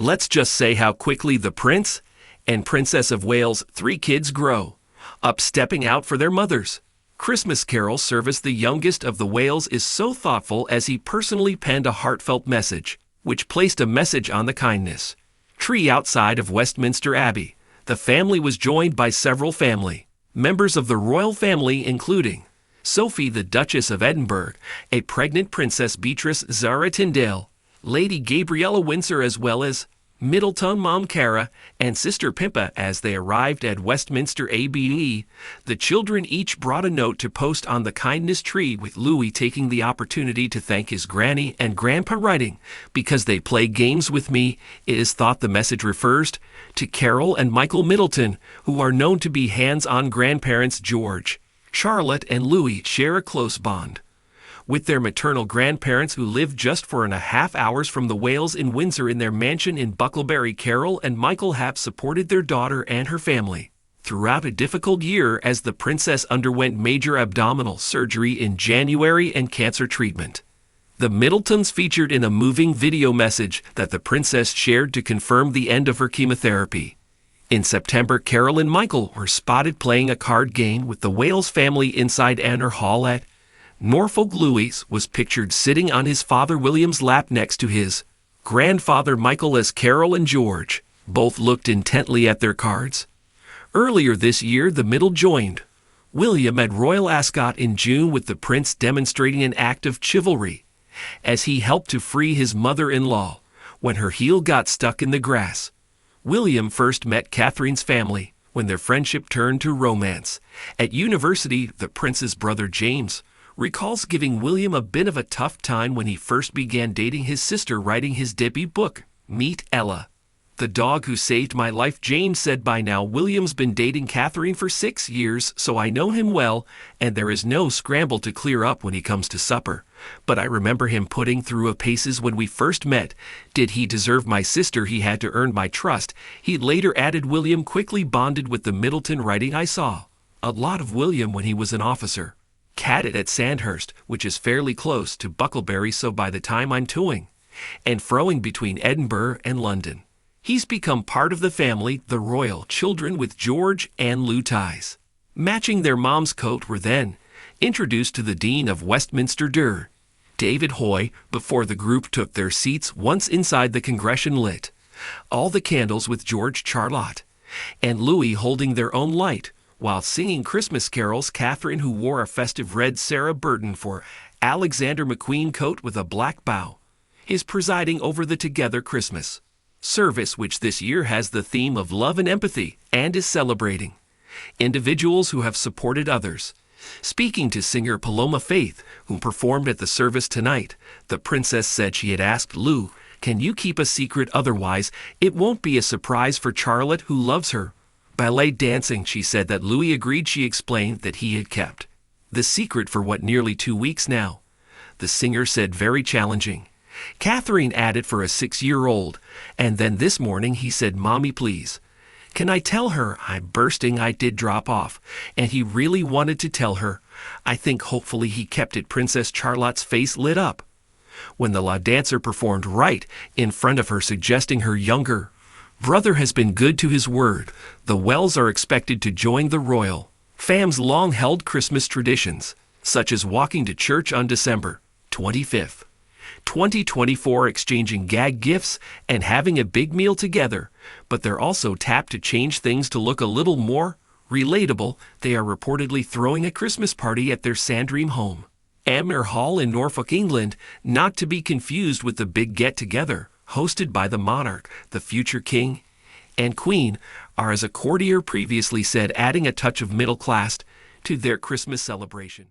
Let's just say how quickly the Prince and Princess of Wales' 3 kids grow, up stepping out for their mothers. Christmas Carol Service, the youngest of the Wales, is so thoughtful as he personally penned a heartfelt message, which placed a message on the kindness tree outside of Westminster Abbey. The family was joined by several family members of the royal family, including Sophie, the Duchess of Edinburgh, a pregnant Princess Beatrice Zara Tyndale, Lady Gabriella Windsor, as well as Middleton Mom Cara and Sister Pippa. As they arrived at Westminster Abbey, the children each brought a note to post on the kindness tree, with Louis taking the opportunity to thank his granny and grandpa, writing, "Because they play games with me." It is thought the message refers to Carole and Michael Middleton, who are known to be hands-on grandparents. George, Charlotte, and Louis share a close bond with their maternal grandparents, who live just 4.5 hours from the Wales in Windsor in their mansion in Bucklebury. Carole and Michael have supported their daughter and her family throughout a difficult year as the princess underwent major abdominal surgery in January and cancer treatment. The Middletons featured in a moving video message that the princess shared to confirm the end of her chemotherapy. In September, Carole and Michael were spotted playing a card game with the Wales family inside Anner Hall at Norfolk. Louis was pictured sitting on his father William's lap next to his grandfather Michael, as Carole and George both looked intently at their cards. Earlier this year, the Middle joined William at Royal Ascot in June, with the prince demonstrating an act of chivalry as he helped to free his mother-in-law when her heel got stuck in the grass. William first met Catherine's family when their friendship turned to romance at university. The prince's brother James recalls giving William a bit of a tough time when he first began dating his sister, writing his debut book, Meet Ella, the Dog Who Saved My Life. James said, "By now, William's been dating Catherine for 6 years, so I know him well, and there is no scramble to clear up when he comes to supper. But I remember him putting through a paces when we first met. Did he deserve my sister? He had to earn my trust." He later added, "William quickly bonded with the Middleton," writing, "I saw a lot of William when he was an officer cadet at Sandhurst, which is fairly close to Bucklebury, so by the time I'm toing and froing between Edinburgh and London, he's become part of the family." The royal children, with George and Lou ties matching their mom's coat, were then introduced to the Dean of Westminster, David Hoy, before the group took their seats. Once inside, the congregation lit all the candles, with George, Charlotte, and Louis holding their own light while singing Christmas carols. Catherine, who wore a festive red Sarah Burton for Alexander McQueen coat with a black bow, is presiding over the Together Christmas service, which this year has the theme of love and empathy and is celebrating individuals who have supported others. Speaking to singer Paloma Faith, who performed at the service tonight, the princess said she had asked Lou, "Can you keep a secret? Otherwise, it won't be a surprise for Charlotte, who loves her ballet dancing." She said that Louis agreed. She explained that he had kept the secret for nearly 2 weeks now. The singer said, "Very challenging." Catherine added, "For a 6-year-old. And then this morning he said, 'Mommy, please, can I tell her I'm bursting?' I did drop off, and he really wanted to tell her. I think hopefully he kept it." Princess Charlotte's face lit up when the La dancer performed right in front of her, suggesting her younger brother has been good to his word. The Wells are expected to join the royal fam's long-held Christmas traditions, such as walking to church on December 25th, 2024, exchanging gag gifts, and having a big meal together. But they're also tapped to change things to look a little more relatable. They are reportedly throwing a Christmas party at their Sandringham home, Anner Hall in Norfolk, England, not to be confused with the big get-together hosted by the monarch. The future king and queen are, as a courtier previously said, adding a touch of middle class to their Christmas celebration.